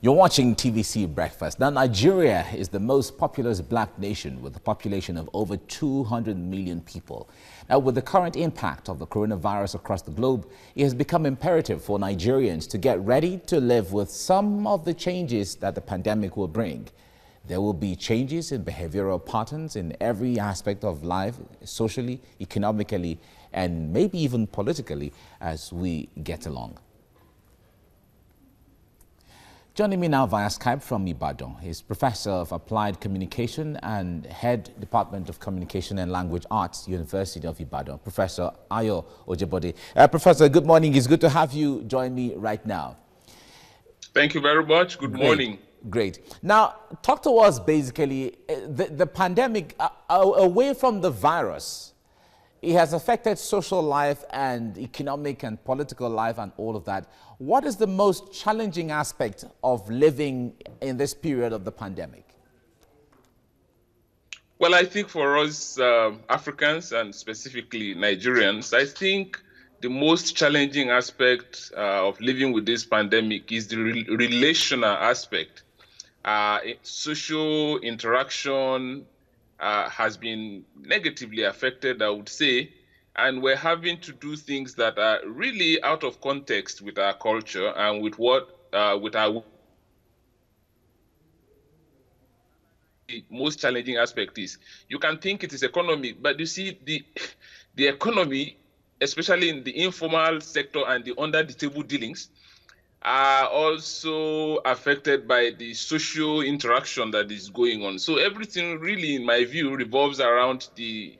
You're watching TVC Breakfast. Now, Nigeria is the most populous black nation with a population of over 200 million people. Now, with the current impact of the coronavirus across the globe, it has become imperative for Nigerians to get ready to live with some of the changes that the pandemic will bring. There will be changes in behavioral patterns in every aspect of life, socially, economically, and maybe even politically as we get along. Joining me now via Skype from Ibadan is Professor of Applied Communication and Head Department of Communication and Language Arts, University of Ibadan, Professor Ayo Ojebode. Professor, good morning. It's good to have you join me right now. Thank you very much. Good morning. Great. Now, talk to us basically, the pandemic, away from the virus, it has affected social life and economic and political life and all of that. What is the most challenging aspect of living in this period of the pandemic? Well, I think for us Africans and specifically Nigerians, I think the most challenging aspect of living with this pandemic is the relational aspect. Social interaction has been negatively affected, I would say, and we're having to do things that are really out of context with our culture and with what with our the most challenging aspect is. You can think it is economic, but you see the economy, especially in the informal sector and the under the table dealings, are also affected by the social interaction that is going on. So everything really, in my view, revolves around the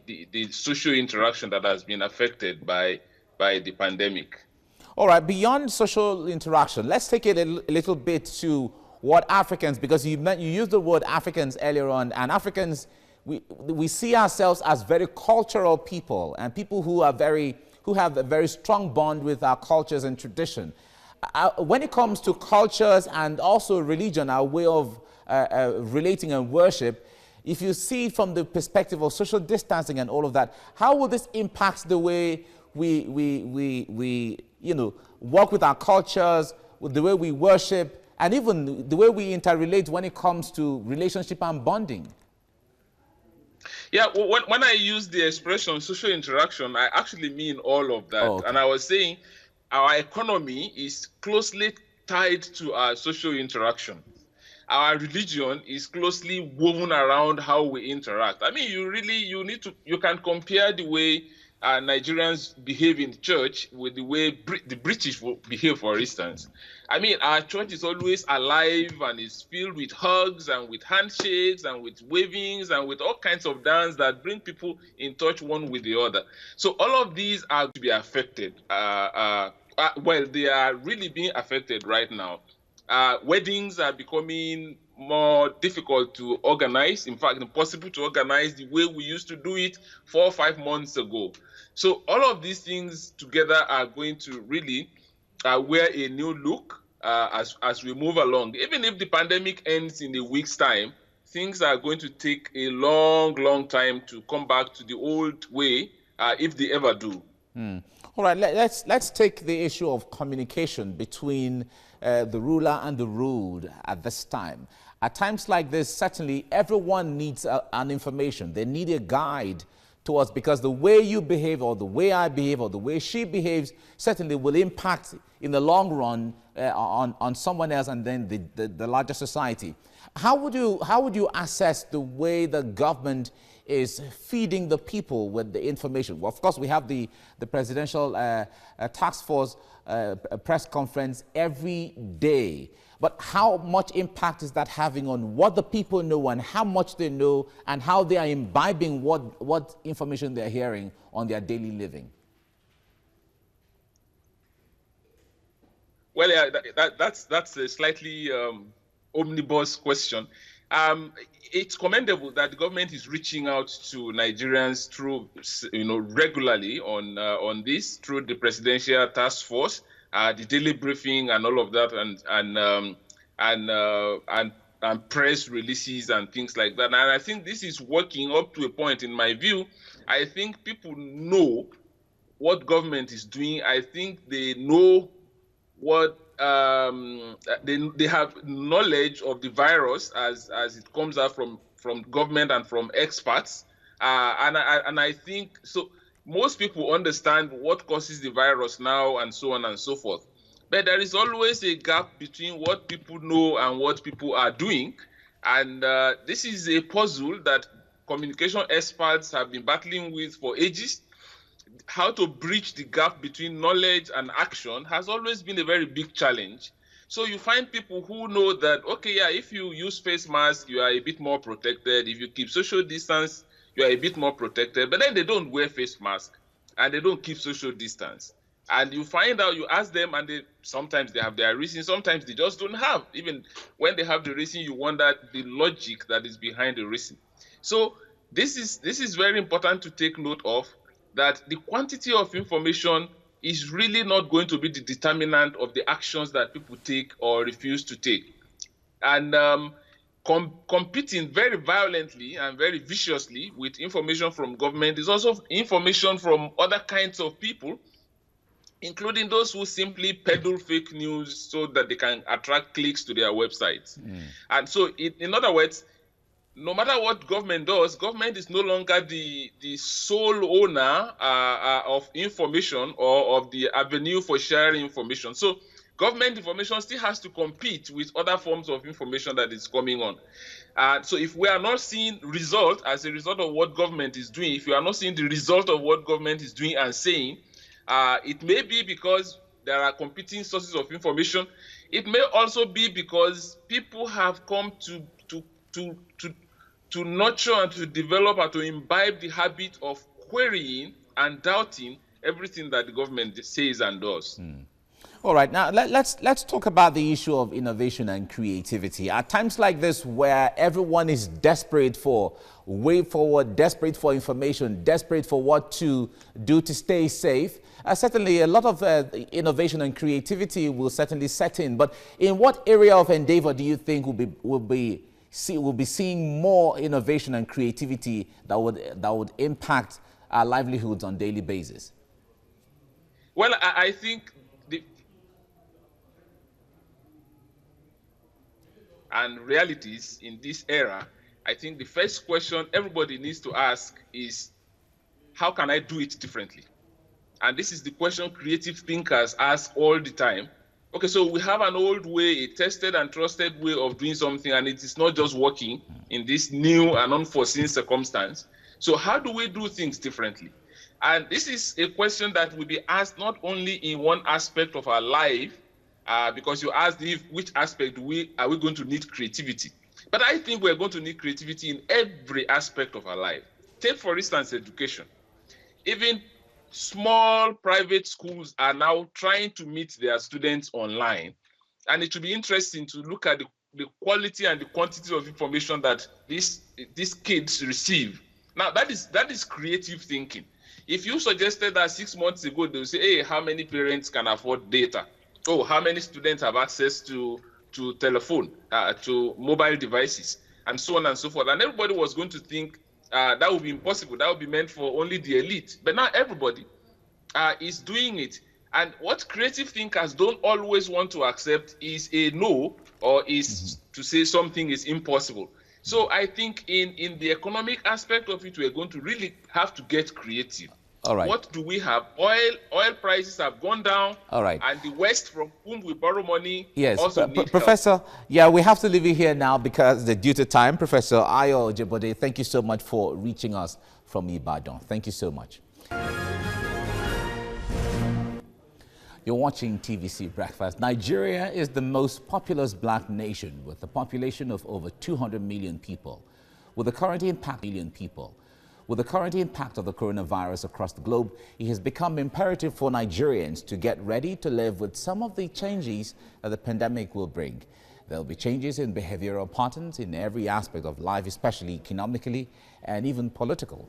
social interaction that has been affected by the pandemic. All right, beyond social interaction, let's take it a little bit to what Africans, because you used the word Africans earlier on, and Africans, we see ourselves as very cultural people and people who have a very strong bond with our cultures and tradition. When it comes to cultures and also religion, our way of relating and worship, if you see it from the perspective of social distancing and all of that, how will this impact the way we work with our cultures, with the way we worship, and even the way we interrelate when it comes to relationship and bonding? Yeah, when I use the expression social interaction, I actually mean all of that. Oh, okay. And I was saying our economy is closely tied to our social interaction. Our religion is closely woven around how we interact. I mean, you can compare the way Nigerians behave in church with the way the British will behave, for instance. I mean, our church is always alive and is filled with hugs and with handshakes and with wavings and with all kinds of dance that bring people in touch one with the other. So all of these are to be affected. Well, they are really being affected right now. Weddings are becoming more difficult to organize. In fact, impossible to organize the way we used to do it 4 or 5 months ago. So all of these things together are going to really wear a new look as we move along. Even if the pandemic ends in a week's time, things are going to take a long time to come back to the old way, if they ever do. All right, let's take the issue of communication between the ruler and the ruled at this time. At times like this, certainly everyone needs an information. They need a guide to us, because the way you behave or the way I behave or the way she behaves certainly will impact in the long run on someone else and then the larger society. How would you assess the way the government is feeding the people with the information? Well, of course, we have the presidential task force press conference every day. But how much impact is that having on what the people know and how much they know and how they are imbibing what information they're hearing on their daily living? Well, yeah, that's a slightly omnibus question. It's commendable that the government is reaching out to Nigerians through, regularly on this, through the presidential task force, the daily briefing and all of that, and press releases and things like that. And I think this is working up to a point. In my view, I think people know what government is doing. I think they know what they have knowledge of the virus as it comes out from government and from experts, and I think so. Most people understand what causes the virus now and so on and so forth, but there is always a gap between what people know and what people are doing, and this is a puzzle that communication experts have been battling with for ages. How to bridge the gap between knowledge and action has always been a very big challenge. So you find people who know that, okay, yeah, if you use face mask, you are a bit more protected. If you keep social distance, you are a bit more protected. But then they don't wear face mask and they don't keep social distance. And you find out, you ask them, and sometimes they have their reason, sometimes they just don't have. Even when they have the reason, you wonder the logic that is behind the reason. So this is very important to take note of, that the quantity of information is really not going to be the determinant of the actions that people take or refuse to take. And competing very violently and very viciously with information from government is also information from other kinds of people, including those who simply peddle fake news so that they can attract clicks to their websites. And so, in other words, no matter what government does, government is no longer the sole owner of information or of the avenue for sharing information. So government information still has to compete with other forms of information that is coming on. So if we are not seeing result as a result of what government is doing, if you are not seeing the result of what government is doing and saying, it may be because there are competing sources of information. It may also be because people have come to nurture and to develop and to imbibe the habit of querying and doubting everything that the government says and does. All right, now let's talk about the issue of innovation and creativity. At times like this, where everyone is desperate for way forward, desperate for information, desperate for what to do to stay safe, certainly a lot of innovation and creativity will certainly set in. But in what area of endeavor do you think we'll be seeing more innovation and creativity that would impact our livelihoods on a daily basis? Well, I think and realities in this era, I think the first question everybody needs to ask is, how can I do it differently? And this is the question creative thinkers ask all the time. Okay, so we have an old way, a tested and trusted way of doing something, and it is not just working in this new and unforeseen circumstance. So how do we do things differently? And this is a question that will be asked not only in one aspect of our life, because you asked which aspect are we going to need creativity. But I think we're going to need creativity in every aspect of our life. Take, for instance, education. Even small private schools are now trying to meet their students online. And it will be interesting to look at the quality and the quantity of information that these kids receive. Now, that is creative thinking. If you suggested that 6 months ago, they'll say, hey, how many parents can afford data? Oh, how many students have access to telephone, to mobile devices, and so on and so forth. And everybody was going to think that would be impossible. That would be meant for only the elite. But now everybody is doing it. And what creative thinkers don't always want to accept is a no, or is to say something is impossible. So I think in the economic aspect of it, we're going to really have to get creative. All right. What do we have? Oil prices have gone down. All right. And the West, from whom we borrow money, yes, also need Professor, help. Yeah, we have to leave you here now because due to time. Professor Ayo Ojebode, thank you so much for reaching us from Ibadan. Thank you so much. You're watching TVC Breakfast. Nigeria is the most populous black nation with a population of over 200 million people. With the current impact of the coronavirus across the globe, it has become imperative for Nigerians to get ready to live with some of the changes that the pandemic will bring. There will be changes in behavioral patterns in every aspect of life, especially economically and even political.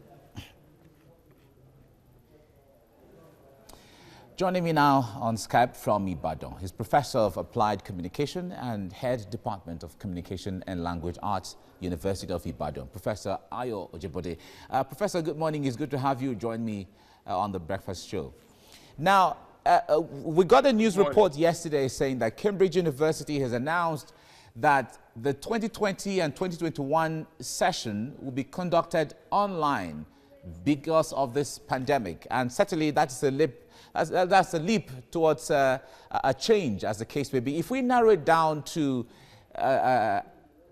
Joining me now on Skype from Ibadan is Professor of Applied Communication and Head Department of Communication and Language Arts, University of Ibadan, Professor Ayo Ojebode. Professor, good morning. It's good to have you join me on the breakfast show. Now, we got a news report yesterday saying that Cambridge University has announced that the 2020 and 2021 session will be conducted online because of this pandemic. And certainly that's a leap towards a change, as the case may be. If we narrow it down to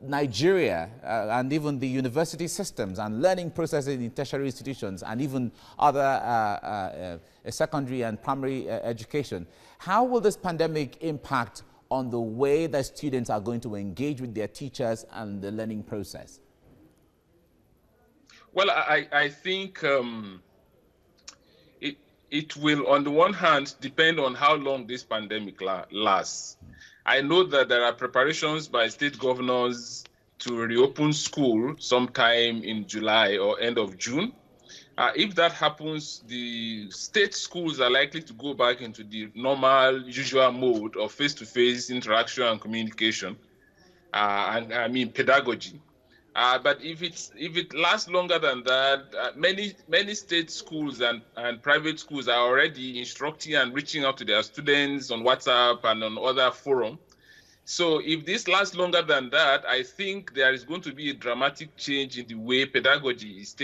Nigeria and even the university systems and learning processes in tertiary institutions and even other secondary and primary education, how will this pandemic impact on the way that students are going to engage with their teachers and the learning process? Well, I think it will, on the one hand, depend on how long this pandemic lasts. I know that there are preparations by state governors to reopen school sometime in July or end of June. If that happens, the state schools are likely to go back into the normal, usual mode of face-to-face interaction and communication, and I mean pedagogy. But if it lasts longer than that, many state schools and private schools are already instructing and reaching out to their students on WhatsApp and on other forums. So if this lasts longer than that, I think there is going to be a dramatic change in the way pedagogy is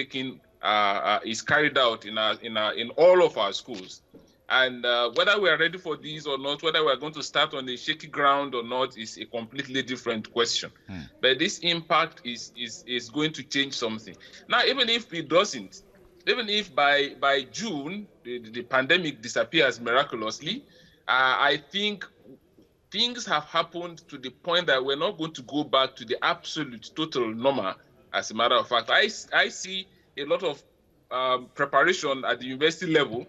is carried out in all of our schools. And whether we are ready for this or not, whether we are going to start on a shaky ground or not, is a completely different question. But this impact is going to change something. Now, even if it doesn't, even if by June the pandemic disappears miraculously, I think things have happened to the point that we're not going to go back to the absolute total normal. As a matter of fact, I see a lot of preparation at the university level.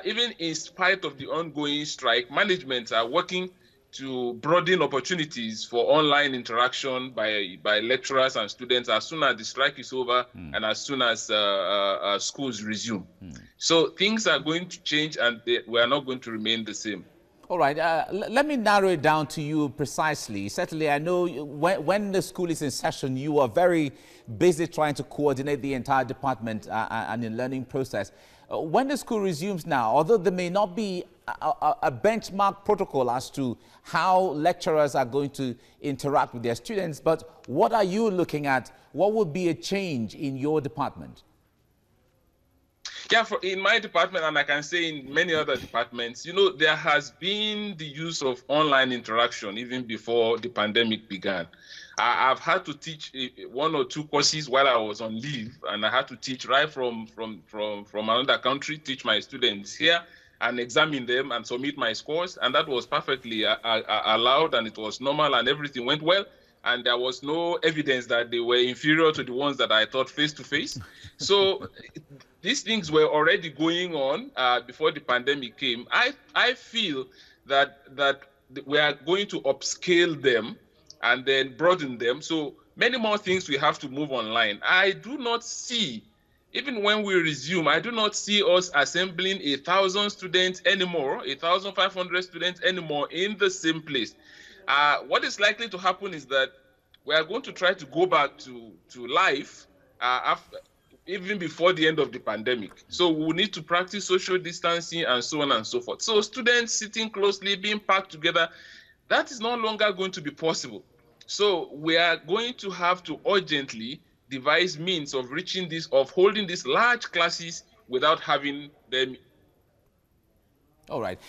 Even in spite of the ongoing strike, managements are working to broaden opportunities for online interaction by lecturers and students as soon as the strike is over and as soon as schools resume. So things are going to change, and we are not going to remain the same. All right, let me narrow it down to you precisely. Certainly, I know when the school is in session, you are very busy trying to coordinate the entire department and the learning process. When the school resumes now, although there may not be a benchmark protocol as to how lecturers are going to interact with their students, but what are you looking at? What would be a change in your department? Yeah, in my department, and I can say in many other departments, there has been the use of online interaction even before the pandemic began. I've had to teach 1 or 2 courses while I was on leave, and I had to teach right from another country, teach my students here and examine them and submit my scores, and that was perfectly allowed, and it was normal, and everything went well. And there was no evidence that they were inferior to the ones that I taught face-to-face. So these things were already going on before the pandemic came. I feel that we are going to upscale them and then broaden them. So many more things we have to move online. I do not see, even when we resume, I do not see us assembling 1,000 students anymore, 1,500 students anymore in the same place. What is likely to happen is that we are going to try to go back to life even before the end of the pandemic. So we will need to practice social distancing and so on and so forth. So students sitting closely, being packed together, that is no longer going to be possible. So we are going to have to urgently devise means of holding these large classes without having them. All right.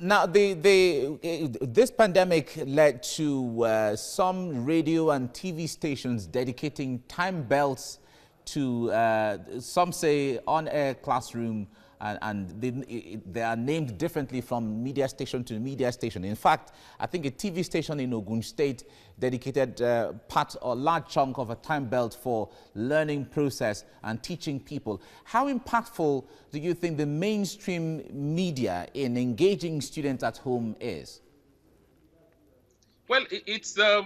Now, this pandemic led to some radio and TV stations dedicating time belts to, some say, on-air classroom, and they are named differently from media station to media station. In fact, I think a TV station in Ogun State dedicated part or large chunk of a time belt for learning process and teaching people. How impactful do you think the mainstream media in engaging students at home is? Well,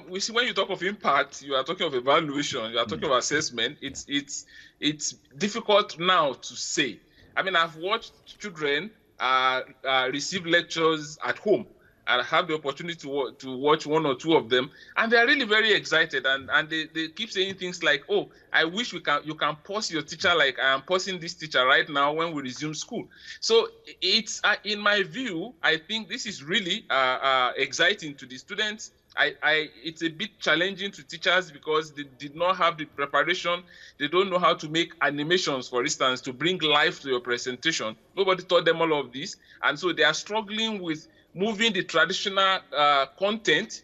we see when you talk of impact, you are talking of evaluation, you are talking of assessment. It's difficult now to say. I mean, I've watched children receive lectures at home, and have the opportunity to watch one or two of them, and they're really very excited, and they keep saying things like, oh, I wish you can pause your teacher like I am pausing this teacher right now when we resume school. So it's in my view, I think this is really exciting to the students. It's a bit challenging to teachers because they did not have the preparation. They don't know how to make animations, for instance, to bring life to your presentation. Nobody taught them all of this, and so they are struggling with moving the traditional content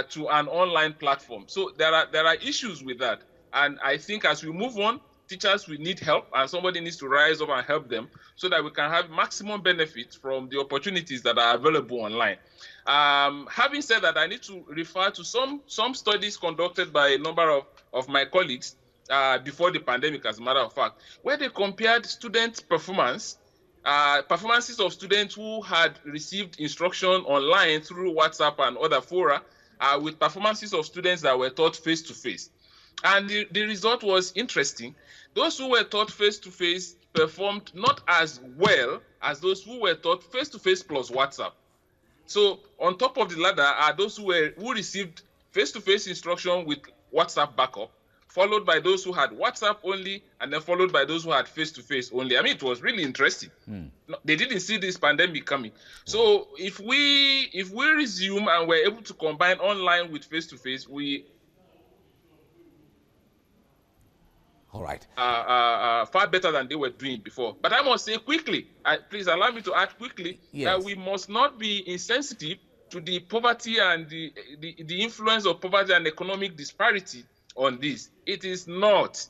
to an online platform. So there are issues with that, and I think as we move on, teachers will need help, and somebody needs to rise up and help them so that we can have maximum benefit from the opportunities that are available online. Having said that, I need to refer to some studies conducted by a number of my colleagues before the pandemic, as a matter of fact, where they compared student performances of students who had received instruction online through WhatsApp and other fora with performances of students that were taught face-to-face. And the result was interesting. Those who were taught face-to-face performed not as well as those who were taught face-to-face plus WhatsApp. So on top of the ladder are those who received face-to-face instruction with WhatsApp backup, followed by those who had WhatsApp only, and then followed by those who had face-to-face only. I mean, it was really interesting. They didn't see this pandemic coming. So if we resume and we're able to combine online with face-to-face, we all right. Far better than they were doing before. But I must say quickly, please allow me to add quickly, that we must not be insensitive to the poverty and the influence of poverty and economic disparity on this. It is not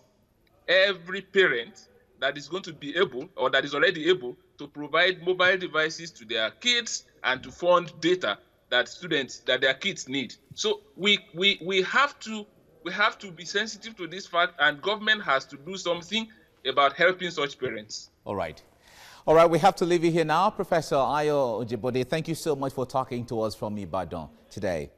every parent that is going to be able, or that is already able, to provide mobile devices to their kids and to fund data that their kids need. So we have to be sensitive to this fact, and government has to do something about helping such parents. All right. All right, we have to leave you here now. Professor Ayo Ojibode, thank you so much for talking to us from Ibadan today.